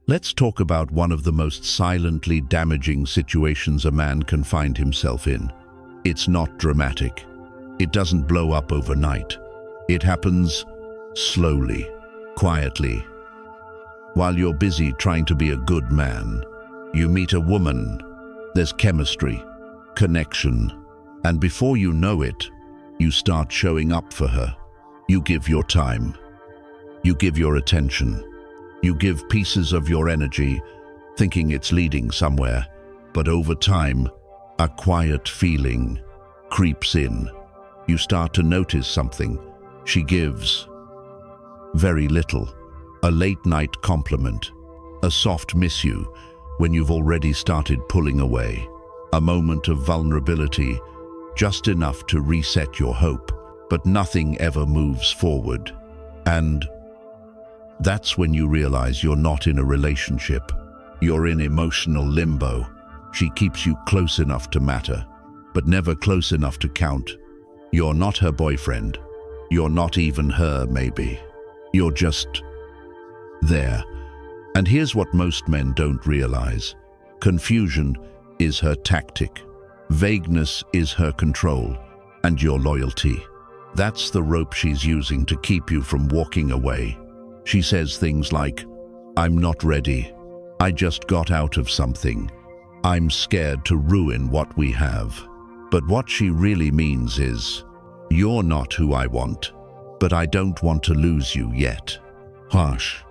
Let's talk about one of the most silently damaging situations a man can find himself in. It's not dramatic. It doesn't blow up overnight. It happens slowly, quietly. While you're busy trying to be a good man, you meet a woman. There's chemistry, connection, and before you know it, you start showing up for her. You give your time. You give your attention. You give pieces of your energy, thinking it's leading somewhere. But over time, a quiet feeling creeps in. You start to notice something. She gives very little. A late-night compliment. A soft miss you when you've already started pulling away. A moment of vulnerability, just enough to reset your hope. But nothing ever moves forward. And that's when you realize you're not in a relationship. You're in emotional limbo. She keeps you close enough to matter, but never close enough to count. You're not her boyfriend. You're not even her, maybe. You're just there. And here's what most men don't realize. Confusion is her tactic. Vagueness is her control. And your loyalty. That's the rope she's using to keep you from walking away. She says things like, "I'm not ready. I just got out of something. I'm scared to ruin what we have." But what she really means is, "You're not who I want, but I don't want to lose you yet." Harsh.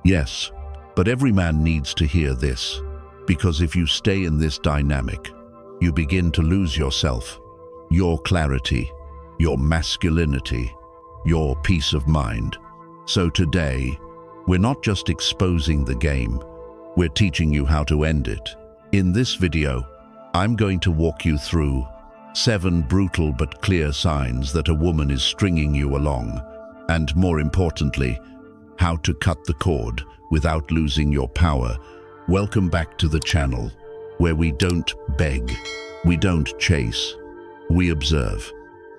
Yes, but every man needs to hear this, because if you stay in this dynamic, you begin to lose yourself, your clarity, your masculinity, your peace of mind. So today, we're not just exposing the game, we're teaching you how to end it. In this video, I'm going to walk you through 7 brutal but clear signs that a woman is stringing you along, and more importantly, how to cut the cord without losing your power. Welcome back to the channel, where we don't beg, we don't chase, we observe.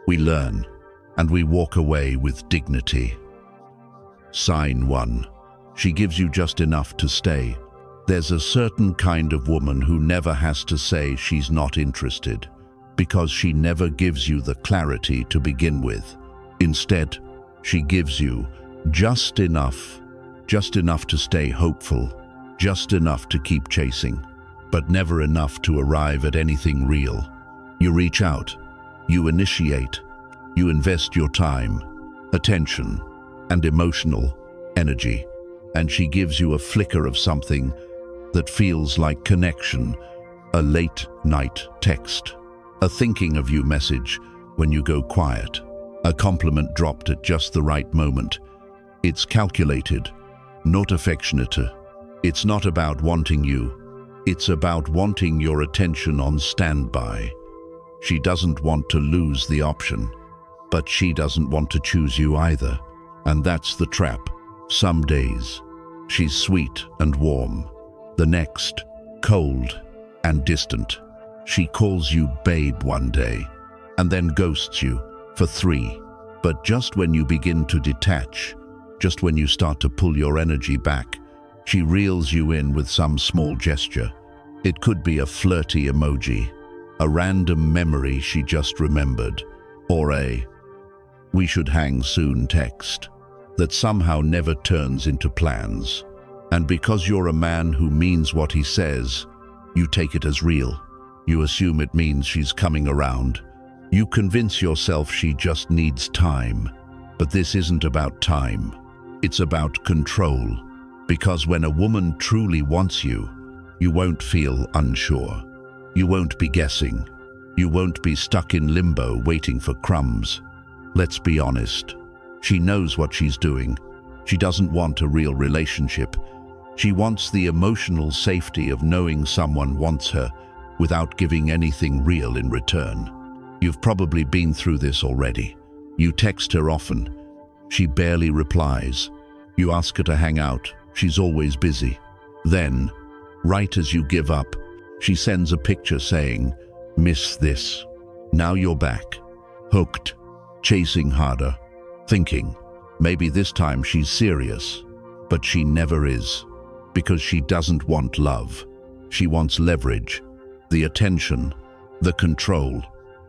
We learn, and we walk away with dignity. Sign 1. She gives you just enough to stay. There's a certain kind of woman who never has to say she's not interested, because she never gives you the clarity to begin with. Instead, she gives you just enough to stay hopeful, just enough to keep chasing, but never enough to arrive at anything real. You reach out. You initiate, you invest your time, attention, and emotional energy, and she gives you a flicker of something that feels like connection, a late-night text, a thinking of you message when you go quiet, a compliment dropped at just the right moment. It's calculated, not affectionate. It's not about wanting you, it's about wanting your attention on standby. She doesn't want to lose the option, but she doesn't want to choose you either. And that's the trap. Some days, she's sweet and warm. The next, cold and distant. She calls you babe one day, and then ghosts you for 3. But just when you begin to detach, just when you start to pull your energy back, she reels you in with some small gesture. It could be a flirty emoji, a random memory she just remembered, or a "we should hang soon" text that somehow never turns into plans. And because you're a man who means what he says, you take it as real. You assume it means she's coming around. You convince yourself she just needs time. But this isn't about time. It's about control. Because when a woman truly wants you, you won't feel unsure. You won't be guessing. You won't be stuck in limbo waiting for crumbs. Let's be honest. She knows what she's doing. She doesn't want a real relationship. She wants the emotional safety of knowing someone wants her without giving anything real in return. You've probably been through this already. You text her often. She barely replies. You ask her to hang out. She's always busy. Then, right as you give up, she sends a picture saying, "Miss this." Now you're back, hooked, chasing harder, thinking, maybe this time she's serious. But she never is. because she doesn't want love. She wants leverage, the attention, the control,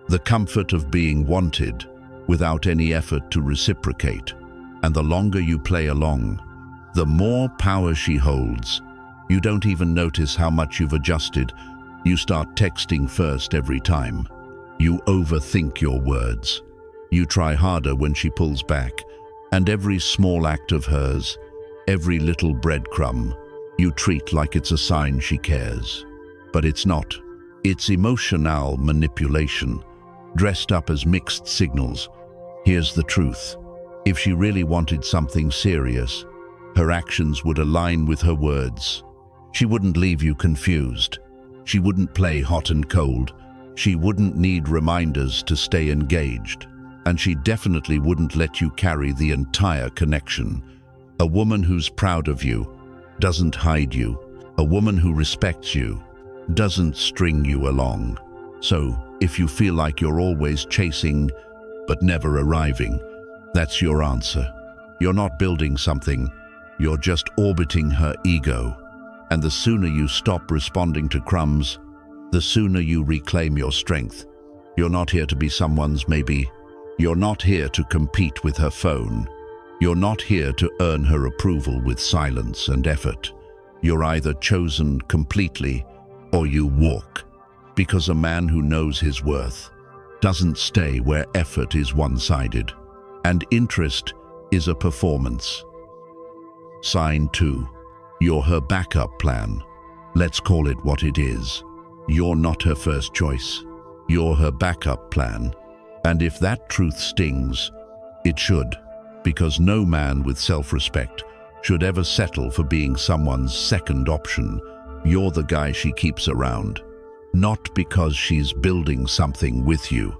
the comfort of being wanted without any effort to reciprocate. And the longer you play along, the more power she holds. You don't even notice how much you've adjusted. You start texting first every time. You overthink your words. You try harder when she pulls back. And every small act of hers, every little breadcrumb, you treat like it's a sign she cares. But it's not. It's emotional manipulation, dressed up as mixed signals. Here's the truth. If she really wanted something serious, her actions would align with her words. She wouldn't leave you confused. She wouldn't play hot and cold. She wouldn't need reminders to stay engaged. And she definitely wouldn't let you carry the entire connection. A woman who's proud of you doesn't hide you. A woman who respects you doesn't string you along. So, if you feel like you're always chasing but never arriving, that's your answer. You're not building something, you're just orbiting her ego. And the sooner you stop responding to crumbs, the sooner you reclaim your strength. You're not here to be someone's maybe. You're not here to compete with her phone. You're not here to earn her approval with silence and effort. You're either chosen completely or you walk. Because a man who knows his worth doesn't stay where effort is one-sided and interest is a performance. Sign 2. You're her backup plan. Let's call it what it is. You're not her first choice. You're her backup plan. And if that truth stings, it should, because no man with self-respect should ever settle for being someone's second option. You're the guy she keeps around, not because she's building something with you,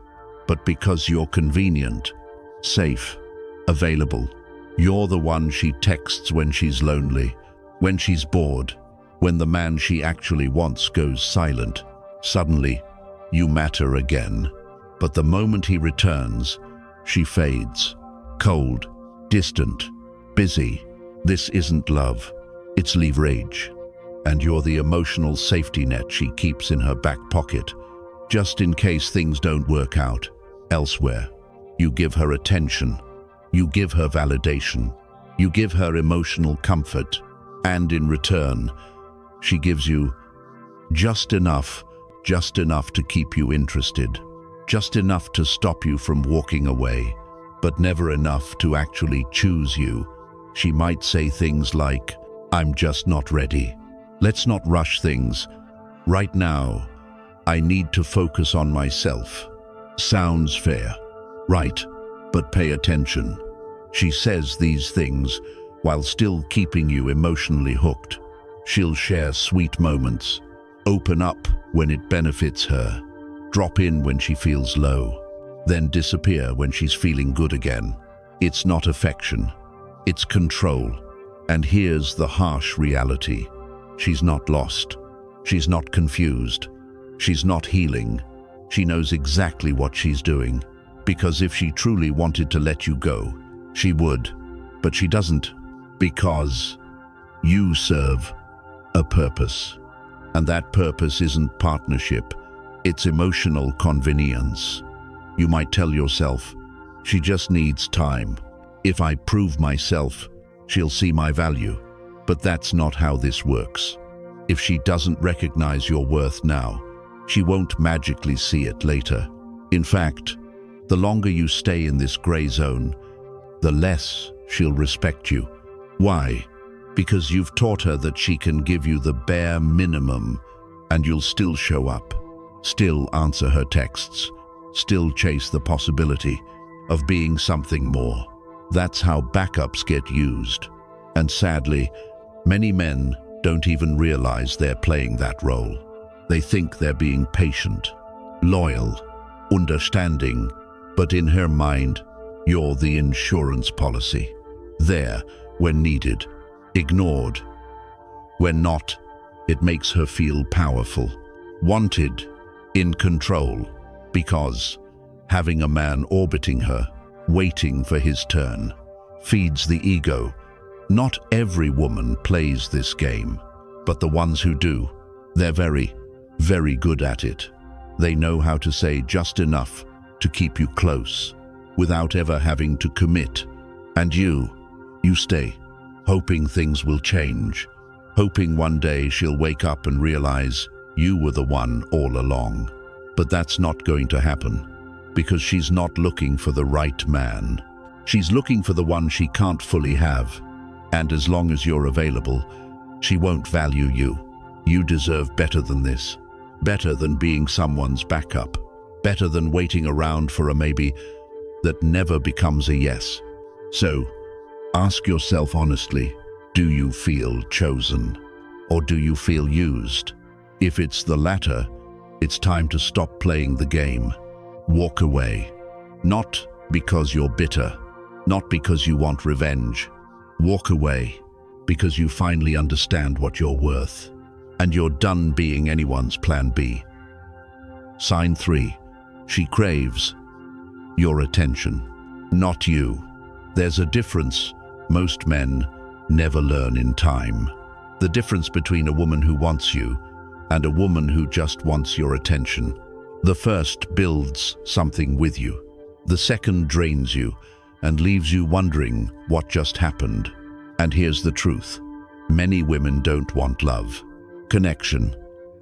but because you're convenient, safe, available. You're the one she texts when she's lonely, when she's bored, when the man she actually wants goes silent. Suddenly, you matter again. But the moment he returns, she fades. Cold, distant, busy. This isn't love, it's leverage. And you're the emotional safety net she keeps in her back pocket, just in case things don't work out elsewhere. You give her attention, you give her validation, you give her emotional comfort, and in return, she gives you just enough to keep you interested. Just enough to stop you from walking away, but never enough to actually choose you. She might say things like, "I'm just not ready. Let's not rush things. Right now, I need to focus on myself." Sounds fair, right? But pay attention. She says these things while still keeping you emotionally hooked. She'll share sweet moments, open up when it benefits her, drop in when she feels low, then disappear when she's feeling good again. It's not affection, it's control. And here's the harsh reality. She's not lost. She's not confused. She's not healing. She knows exactly what she's doing. Because if she truly wanted to let you go, she would. But she doesn't. Because you serve a purpose. And that purpose isn't partnership. It's emotional convenience. You might tell yourself, she just needs time. If I prove myself, she'll see my value. But that's not how this works. If she doesn't recognize your worth now, she won't magically see it later. In fact, the longer you stay in this gray zone, the less she'll respect you. Why? Because you've taught her that she can give you the bare minimum and you'll still show up. Still answer her texts, still chase the possibility of being something more. That's how backups get used. And sadly, many men don't even realize they're playing that role. They think they're being patient, loyal, understanding, but in her mind, you're the insurance policy. There when needed, ignored. When not, it makes her feel powerful, wanted, in control, because having a man orbiting her, waiting for his turn, feeds the ego, Not every woman plays this game, but the ones who do, they're very, very good at it. They know how to say just enough to keep you close, without ever having to commit. And you stay, hoping things will change, hoping one day she'll wake up and realize you were the one all along. But that's not going to happen, because she's not looking for the right man. She's looking for the one she can't fully have. And as long as you're available, she won't value you. You deserve better than this. Better than being someone's backup. Better than waiting around for a maybe that never becomes a yes. So, ask yourself honestly, do you feel chosen? Or do you feel used? If it's the latter, it's time to stop playing the game. Walk away. Not because you're bitter, not because you want revenge. Walk away because you finally understand what you're worth, and you're done being anyone's plan B. Sign 3. She craves your attention, not you. There's a difference most men never learn in time. The difference between a woman who wants you and a woman who just wants your attention. The first builds something with you. The second drains you and leaves you wondering what just happened. And here's the truth. Many women don't want love, connection,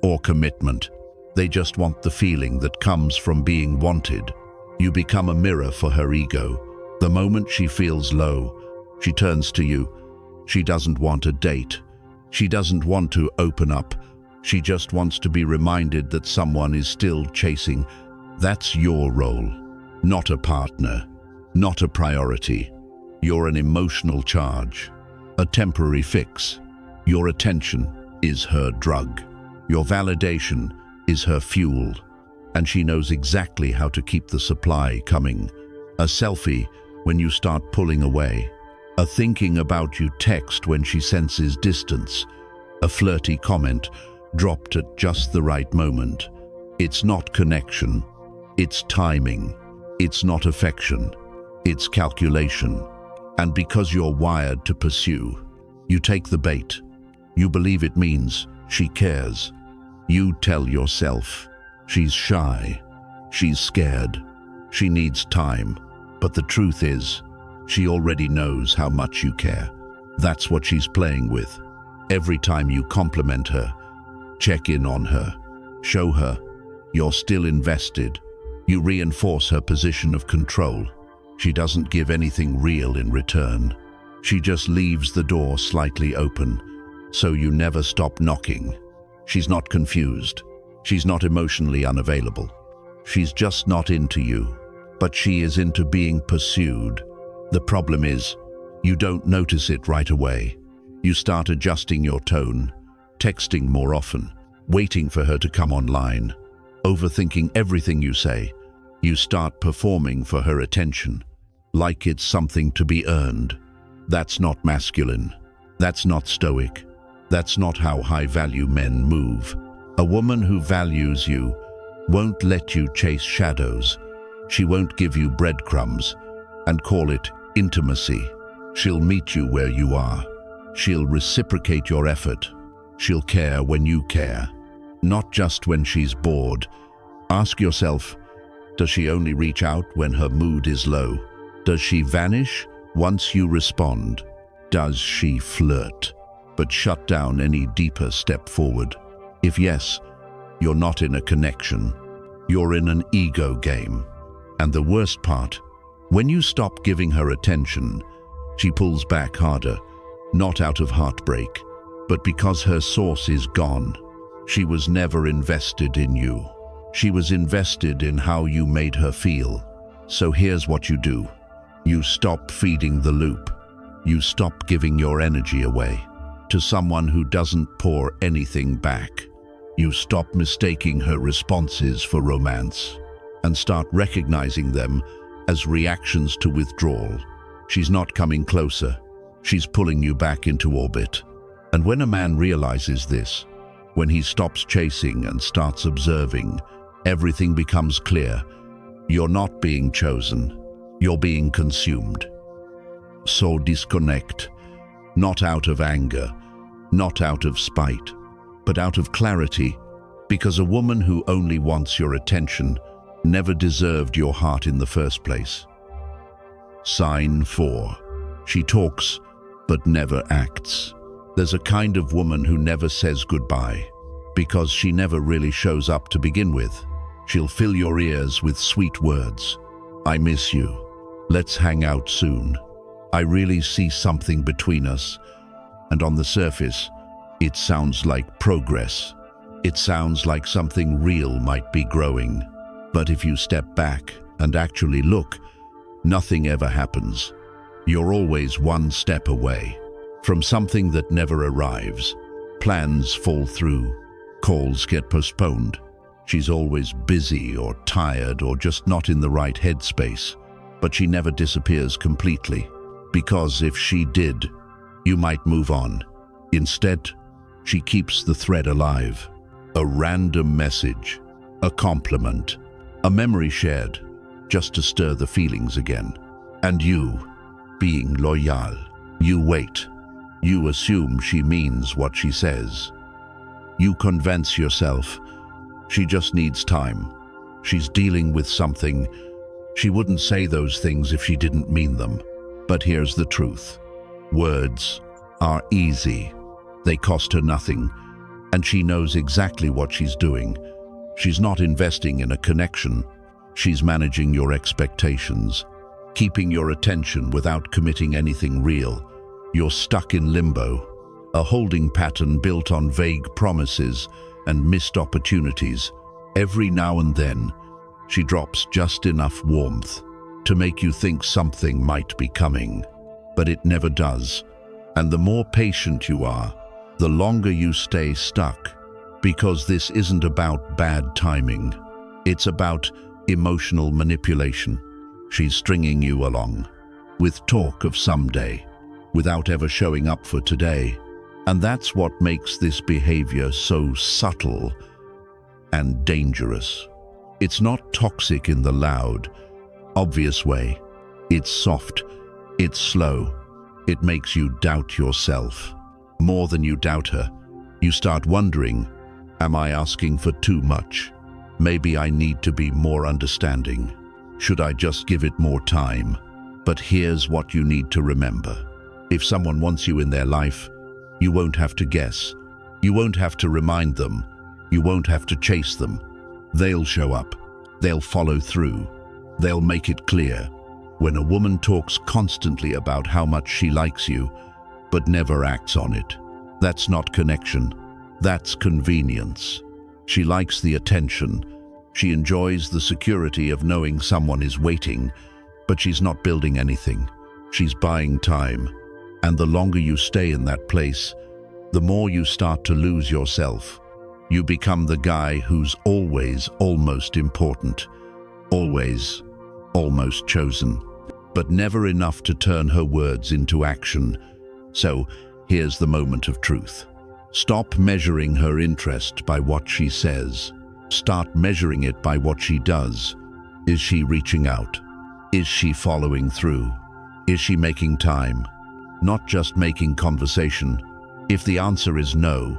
or commitment. They just want the feeling that comes from being wanted. You become a mirror for her ego. The moment she feels low, she turns to you. She doesn't want a date. She doesn't want to open up. She just wants to be reminded that someone is still chasing. That's your role, not a partner, not a priority. You're an emotional charge, a temporary fix. Your attention is her drug. Your validation is her fuel, and she knows exactly how to keep the supply coming. A selfie when you start pulling away. A thinking about you text when she senses distance. A flirty comment dropped at just the right moment. It's not connection. It's timing. It's not affection. It's calculation. And because you're wired to pursue, you take the bait. You believe it means she cares. You tell yourself she's shy, she's scared, she needs time. But the truth is, she already knows how much you care. That's what she's playing with. Every time you compliment her, check in on her, show her you're still invested, you reinforce her position of control. She doesn't give anything real in return. She just leaves the door slightly open, so you never stop knocking. She's not confused. She's not emotionally unavailable. She's just not into you, but she is into being pursued. The problem is, you don't notice it right away. You start adjusting your tone, texting more often, waiting for her to come online, overthinking everything you say. You start performing for her attention, like it's something to be earned. That's not masculine. That's not stoic. That's not how high-value men move. A woman who values you won't let you chase shadows. She won't give you breadcrumbs and call it intimacy. She'll meet you where you are. She'll reciprocate your effort. She'll care when you care, not just when she's bored. Ask yourself, does she only reach out when her mood is low? Does she vanish once you respond? Does she flirt, but shut down any deeper step forward? If yes, you're not in a connection. You're in an ego game. And the worst part, when you stop giving her attention, she pulls back harder, not out of heartbreak, but because her source is gone. She was never invested in you. She was invested in how you made her feel. So here's what you do. You stop feeding the loop. You stop giving your energy away to someone who doesn't pour anything back. You stop mistaking her responses for romance and start recognizing them as reactions to withdrawal. She's not coming closer. She's pulling you back into orbit. And when a man realizes this, when he stops chasing and starts observing, everything becomes clear. You're not being chosen. You're being consumed. So disconnect. Not out of anger, not out of spite, but out of clarity, because a woman who only wants your attention never deserved your heart in the first place. Sign 4. She talks, but never acts. There's a kind of woman who never says goodbye, because she never really shows up to begin with. She'll fill your ears with sweet words. I miss you. Let's hang out soon. I really see something between us. And on the surface, it sounds like progress. It sounds like something real might be growing. But if you step back and actually look, nothing ever happens. You're always one step away from something that never arrives. Plans fall through. Calls get postponed. She's always busy or tired or just not in the right headspace. But she never disappears completely, because if she did, you might move on. Instead, she keeps the thread alive. A random message, a compliment, a memory shared, just to stir the feelings again. And you, being loyal, you wait. You assume she means what she says. You convince yourself she just needs time. She's dealing with something. She wouldn't say those things if she didn't mean them. But here's the truth. Words are easy. They cost her nothing, and she knows exactly what she's doing. She's not investing in a connection. She's managing your expectations, keeping your attention without committing anything real. You're stuck in limbo, a holding pattern built on vague promises and missed opportunities. Every now and then, she drops just enough warmth to make you think something might be coming, but it never does. And the more patient you are, the longer you stay stuck, because this isn't about bad timing. It's about emotional manipulation. She's stringing you along with talk of someday, without ever showing up for today. And that's what makes this behavior so subtle and dangerous. It's not toxic in the loud, obvious way. It's soft, it's slow. It makes you doubt yourself. More than you doubt her, you start wondering, am I asking for too much? Maybe I need to be more understanding. Should I just give it more time? But here's what you need to remember. If someone wants you in their life, you won't have to guess. You won't have to remind them. You won't have to chase them. They'll show up. They'll follow through. They'll make it clear. When a woman talks constantly about how much she likes you, but never acts on it, that's not connection. That's convenience. She likes the attention. She enjoys the security of knowing someone is waiting, but she's not building anything. She's buying time. And the longer you stay in that place, the more you start to lose yourself. You become the guy who's always almost important, always almost chosen, but never enough to turn her words into action. So here's the moment of truth. Stop measuring her interest by what she says. Start measuring it by what she does. Is she reaching out? Is she following through? Is she making time? Not just making conversation. If the answer is no,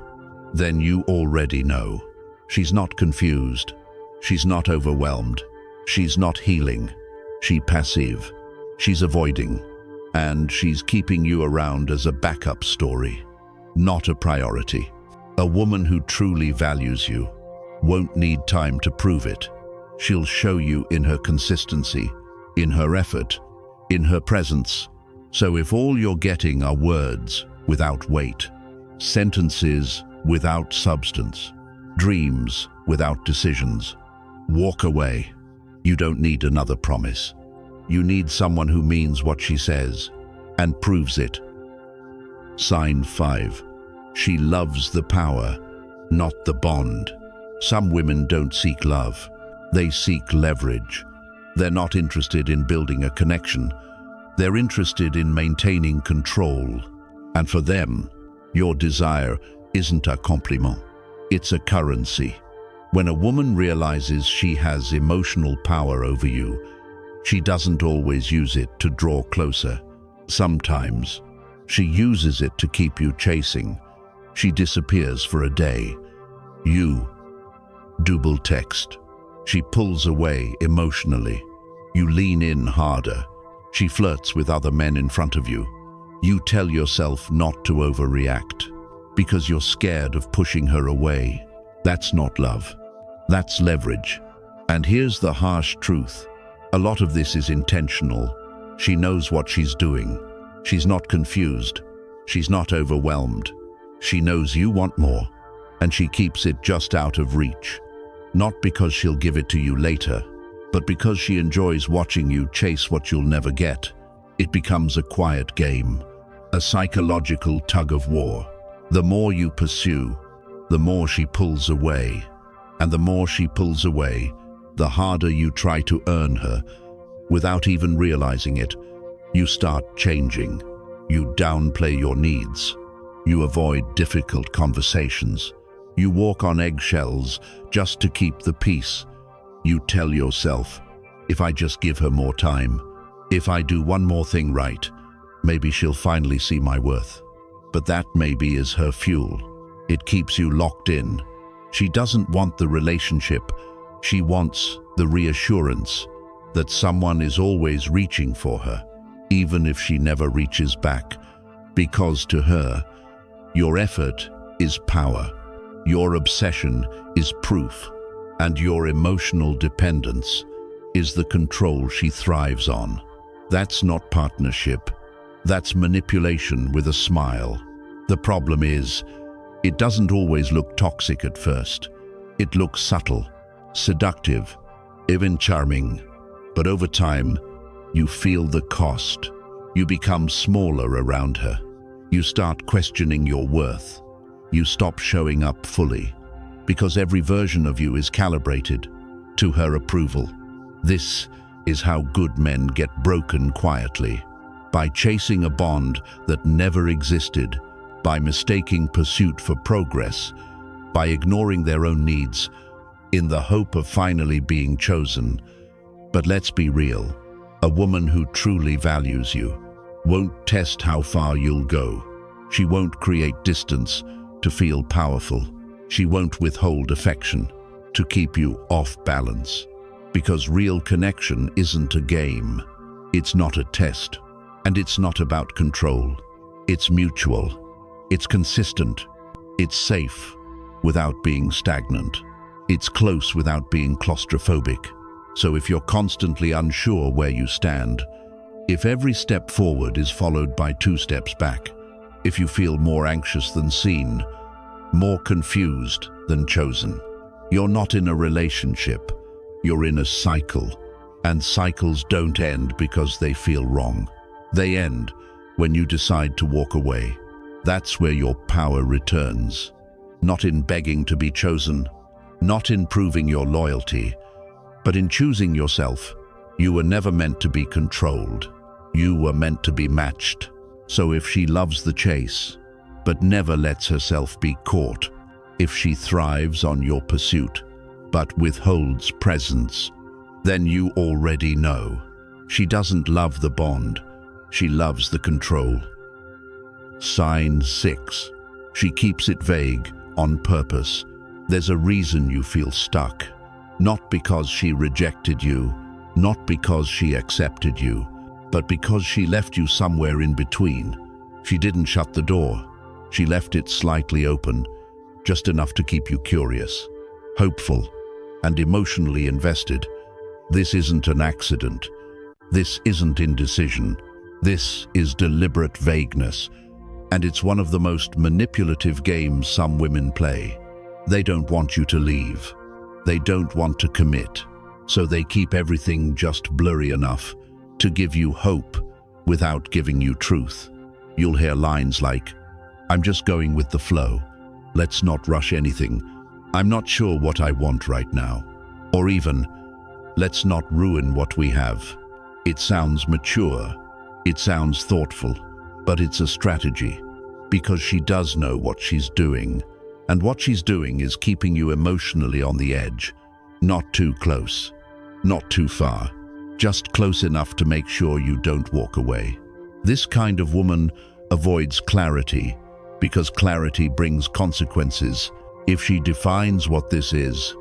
then you already know. She's not confused. She's not overwhelmed. She's not healing. She's passive. She's avoiding. And she's keeping you around as a backup story, not a priority. A woman who truly values you won't need time to prove it. She'll show you in her consistency, in her effort, in her presence. So if all you're getting are words without weight, sentences without substance, dreams without decisions, walk away. You don't need another promise. You need someone who means what she says and proves it. Sign 5. She loves the power, not the bond. Some women don't seek love. They seek leverage. They're not interested in building a connection. They're interested in maintaining control. And for them, your desire isn't a compliment. It's a currency. When a woman realizes she has emotional power over you, she doesn't always use it to draw closer. Sometimes She uses it to keep you chasing. She disappears for a day. You double text. She pulls away emotionally. You lean in harder. She flirts with other men in front of you. You tell yourself not to overreact because you're scared of pushing her away. That's not love. That's leverage. And here's the harsh truth. A lot of this is intentional. She knows what she's doing. She's not confused. She's not overwhelmed. She knows you want more, and she keeps it just out of reach. Not because she'll give it to you later, but because she enjoys watching you chase what you'll never get. It becomes a quiet game, a psychological tug of war. The more you pursue, the more she pulls away. And the more she pulls away, the harder you try to earn her. Without even realizing it, you start changing. You downplay your needs. You avoid difficult conversations. You walk on eggshells just to keep the peace. You tell yourself, if I just give her more time, if I do one more thing right, maybe she'll finally see my worth. But that maybe is her fuel. It keeps you locked in. She doesn't want the relationship. She wants the reassurance that someone is always reaching for her, even if she never reaches back. Because to her, your effort is power. Your obsession is proof. And your emotional dependence is the control she thrives on. That's not partnership. That's manipulation with a smile. The problem is, it doesn't always look toxic at first. It looks subtle, seductive, even charming. But over time, you feel the cost. You become smaller around her. You start questioning your worth. You stop showing up fully, because every version of you is calibrated to her approval. This is how good men get broken quietly, by chasing a bond that never existed, by mistaking pursuit for progress, by ignoring their own needs in the hope of finally being chosen. But let's be real, a woman who truly values you won't test how far you'll go. She won't create distance to feel powerful. She won't withhold affection to keep you off balance. Because real connection isn't a game. It's not a test. And it's not about control. It's mutual. It's consistent. It's safe without being stagnant. It's close without being claustrophobic. So if you're constantly unsure where you stand, if every step forward is followed by 2 steps back, if you feel more anxious than seen, more confused than chosen, you're not in a relationship. You're in a cycle. And cycles don't end because they feel wrong. They end when you decide to walk away. That's where your power returns. Not in begging to be chosen, not in proving your loyalty, but in choosing yourself. You were never meant to be controlled. You were meant to be matched. So if she loves the chase, but never lets herself be caught, if she thrives on your pursuit, but withholds presence, then you already know. She doesn't love the bond. She loves the control. Sign 6. She keeps it vague on purpose. There's a reason you feel stuck. Not because she rejected you, not because she accepted you, but because she left you somewhere in between. She didn't shut the door. She left it slightly open, just enough to keep you curious, hopeful, and emotionally invested. This isn't an accident. This isn't indecision. This is deliberate vagueness. And it's one of the most manipulative games some women play. They don't want you to leave. They don't want to commit. So they keep everything just blurry enough to give you hope without giving you truth. You'll hear lines like, "I'm just going with the flow. Let's not rush anything. I'm not sure what I want right now." Or even, "Let's not ruin what we have." It sounds mature. It sounds thoughtful. But it's a strategy, because she does know what she's doing. And what she's doing is keeping you emotionally on the edge. Not too close, not too far, just close enough to make sure you don't walk away. This kind of woman avoids clarity, because clarity brings consequences. If she defines what this is,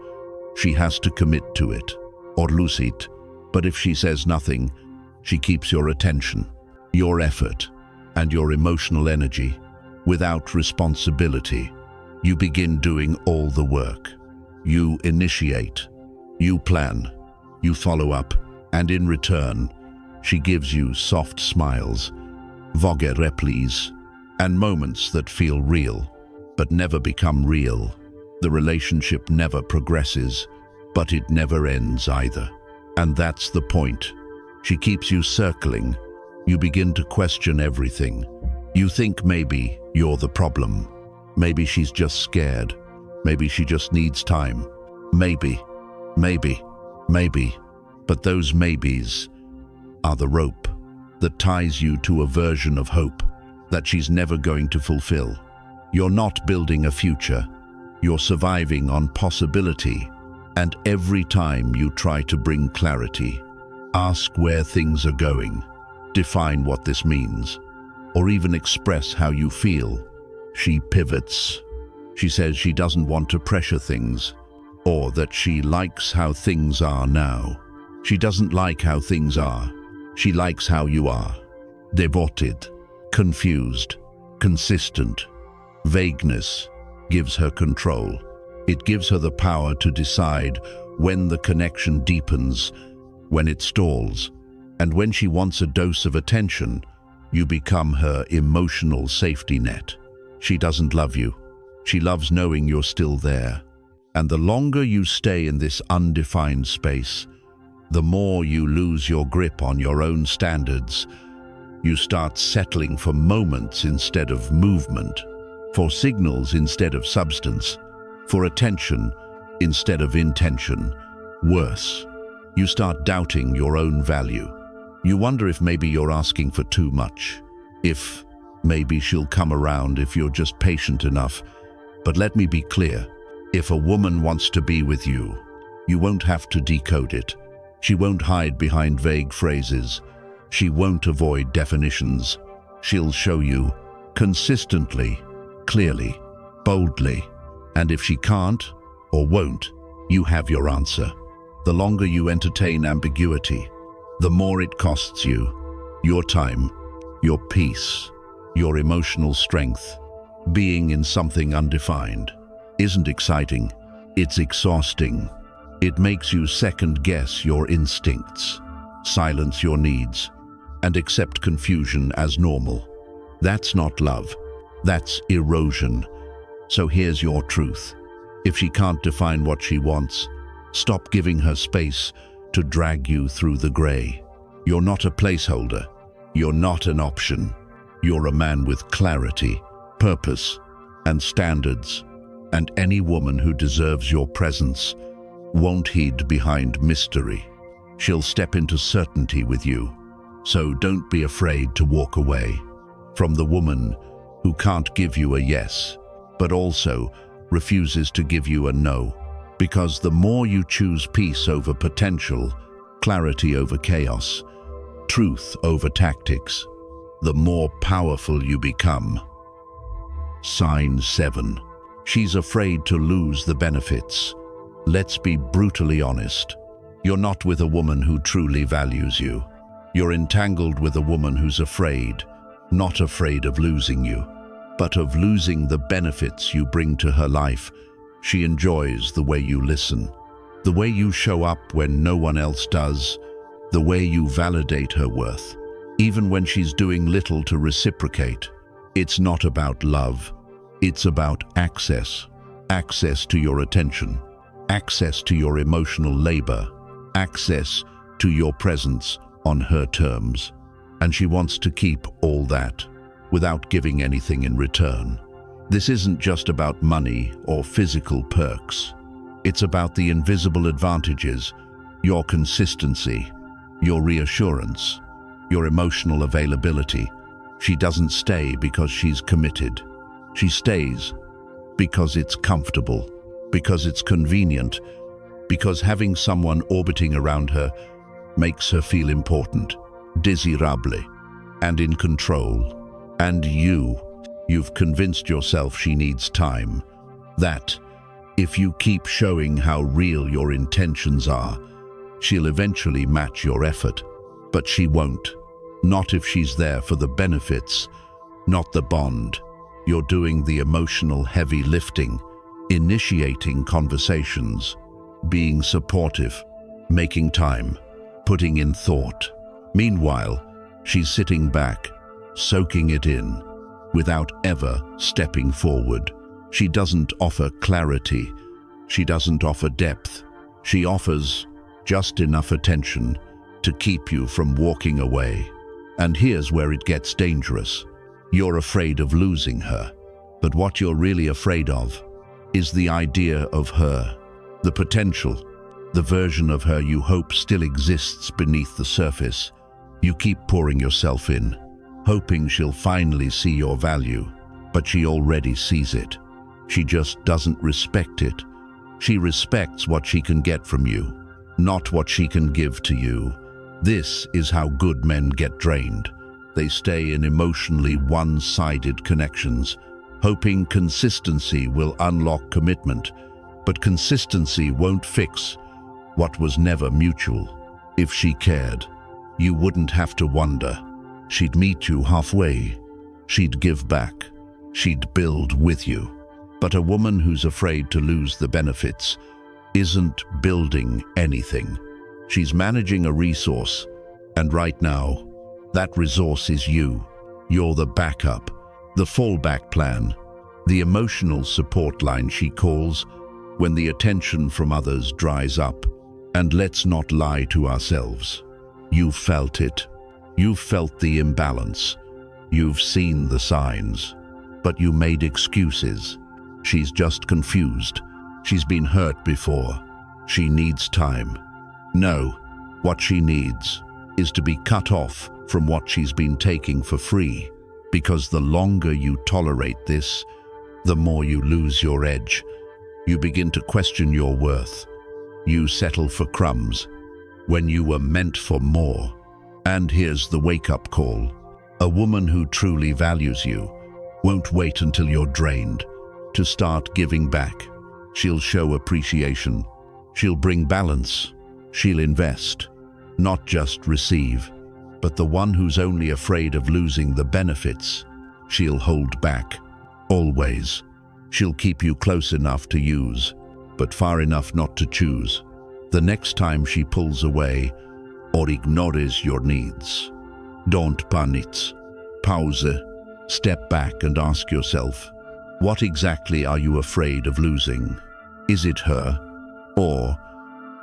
she has to commit to it, or lose it. But if she says nothing, she keeps your attention, your effort, and your emotional energy. Without responsibility, you begin doing all the work. You initiate, you plan, you follow up, and in return, she gives you soft smiles, vague replies, and moments that feel real, but never become real. The relationship never progresses, but it never ends either. And that's the point. She keeps you circling. You begin to question everything. You think maybe you're the problem. Maybe she's just scared. Maybe she just needs time. Maybe. But those maybes are the rope that ties you to a version of hope that she's never going to fulfill. You're not building a future. You're surviving on possibility. And every time you try to bring clarity, ask where things are going, define what this means, or even express how you feel, she pivots. She says she doesn't want to pressure things, or that she likes how things are now. She doesn't like how things are. She likes how you are. Devoted, confused, consistent. Vagueness gives her control. It gives her the power to decide when the connection deepens, when it stalls, and when she wants a dose of attention, you become her emotional safety net. She doesn't love you. She loves knowing you're still there. And the longer you stay in this undefined space, the more you lose your grip on your own standards. You start settling for moments instead of movement, for signals instead of substance, for attention instead of intention. Worse, you start doubting your own value. You wonder if maybe you're asking for too much, if maybe she'll come around if you're just patient enough. But let me be clear, if a woman wants to be with you, you won't have to decode it. She won't hide behind vague phrases. She won't avoid definitions. She'll show you consistently, clearly, boldly. And if she can't or won't, you have your answer. The longer you entertain ambiguity, the more it costs you. Your time, your peace, your emotional strength. Being in something undefined isn't exciting, it's exhausting. It makes you second-guess your instincts, silence your needs, and accept confusion as normal. That's not love, that's erosion. So here's your truth. If she can't define what she wants, stop giving her space to drag you through the gray. You're not a placeholder. You're not an option. You're a man with clarity, purpose, and standards. And any woman who deserves your presence won't hide behind mystery. She'll step into certainty with you. So don't be afraid to walk away from the woman who can't give you a yes, but also refuses to give you a no. Because the more you choose peace over potential, clarity over chaos, truth over tactics, the more powerful you become. Sign 7. She's afraid to lose the benefits. Let's be brutally honest. You're not with a woman who truly values you. You're entangled with a woman who's afraid, not afraid of losing you, but of losing the benefits you bring to her life. She enjoys the way you listen, the way you show up when no one else does, the way you validate her worth, even when she's doing little to reciprocate. It's not about love. It's about access. Access to your attention, access to your emotional labor, access to your presence on her terms. And she wants to keep all that without giving anything in return. This isn't just about money or physical perks. It's about the invisible advantages, your consistency, your reassurance, your emotional availability. She doesn't stay because she's committed. She stays because it's comfortable, because it's convenient, because having someone orbiting around her makes her feel important, désirable, and in control. And you've convinced yourself she needs time. That, if you keep showing how real your intentions are, she'll eventually match your effort. But she won't. Not if she's there for the benefits, not the bond. You're doing the emotional heavy lifting, initiating conversations, being supportive, making time, putting in thought. Meanwhile, she's sitting back, soaking it in, without ever stepping forward. She doesn't offer clarity. She doesn't offer depth. She offers just enough attention to keep you from walking away. And here's where it gets dangerous. You're afraid of losing her. But what you're really afraid of is the idea of her, the potential, the version of her you hope still exists beneath the surface. You keep pouring yourself in, hoping she'll finally see your value, but she already sees it. She just doesn't respect it. She respects what she can get from you, not what she can give to you. This is how good men get drained. They stay in emotionally one-sided connections, hoping consistency will unlock commitment, but consistency won't fix what was never mutual. If she cared, you wouldn't have to wonder. She'd meet you halfway. She'd give back. She'd build with you. But a woman who's afraid to lose the benefits isn't building anything. She's managing a resource, and right now, that resource is you. You're the backup, the fallback plan, the emotional support line she calls when the attention from others dries up. And let's not lie to ourselves. You've felt it. You've felt the imbalance. You've seen the signs. But you made excuses. She's just confused. She's been hurt before. She needs time. No, what she needs is to be cut off from what she's been taking for free, because the longer you tolerate this, the more you lose your edge. You begin to question your worth. You settle for crumbs when you were meant for more. And here's the wake-up call. A woman who truly values you won't wait until you're drained to start giving back. She'll show appreciation. She'll bring balance. She'll invest, not just receive. But the one who's only afraid of losing the benefits, she'll hold back. Always. She'll keep you close enough to use, but far enough not to choose. The next time she pulls away or ignores your needs, don't panic. Pause. Step back and ask yourself, what exactly are you afraid of losing? Is it her? Or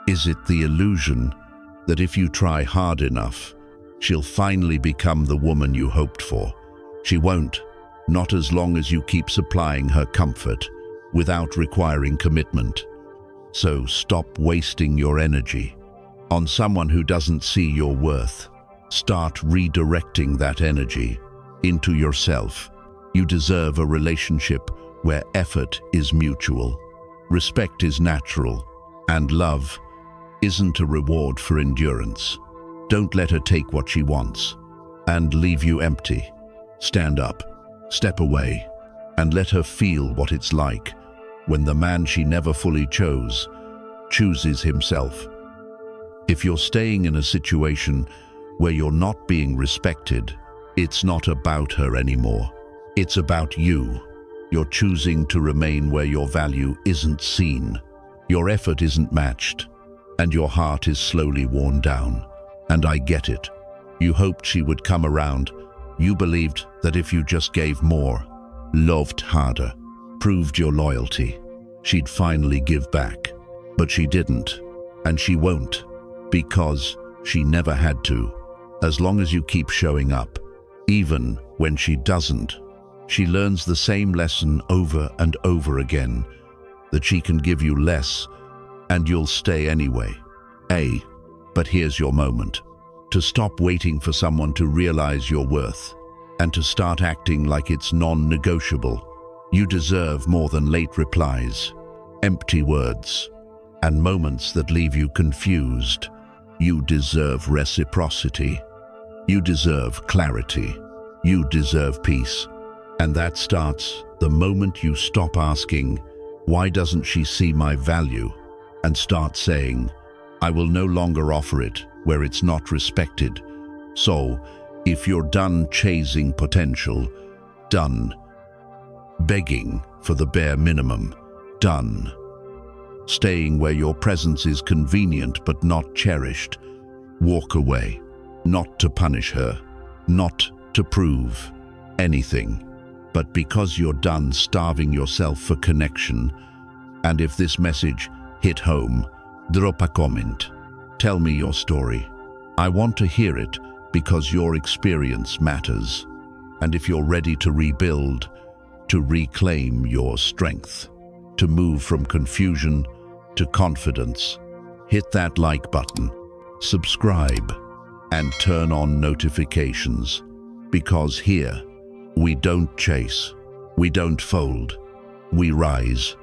is it the illusion that if you try hard enough, she'll finally become the woman you hoped for? She won't, not as long as you keep supplying her comfort without requiring commitment. So stop wasting your energy on someone who doesn't see your worth. Start redirecting that energy into yourself. You deserve a relationship where effort is mutual, respect is natural, and love isn't a reward for endurance. Don't let her take what she wants and leave you empty. Stand up, step away, and let her feel what it's like when the man she never fully chose chooses himself. If you're staying in a situation where you're not being respected, it's not about her anymore. It's about you. You're choosing to remain where your value isn't seen. Your effort isn't matched, and your heart is slowly worn down. And I get it. You hoped she would come around. You believed that if you just gave more, loved harder, proved your loyalty, she'd finally give back. But she didn't, and she won't, because she never had to. As long as you keep showing up, even when she doesn't, she learns the same lesson over and over again, that she can give you less, and you'll stay anyway. But here's your moment. To stop waiting for someone to realize your worth, and to start acting like it's non-negotiable. You deserve more than late replies, empty words, and moments that leave you confused. You deserve reciprocity. You deserve clarity. You deserve peace. And that starts the moment you stop asking, why doesn't she see my value? And start saying, I will no longer offer it where it's not respected. So, if you're done chasing potential, done begging for the bare minimum, done staying where your presence is convenient but not cherished, walk away. Not to punish her, not to prove anything, but because you're done starving yourself for connection. And if this message hit home, drop a comment. Tell me your story. I want to hear it because your experience matters. And if you're ready to rebuild, to reclaim your strength, to move from confusion to confidence, hit that like button, subscribe, and turn on notifications. Because here, we don't chase, we don't fold, we rise.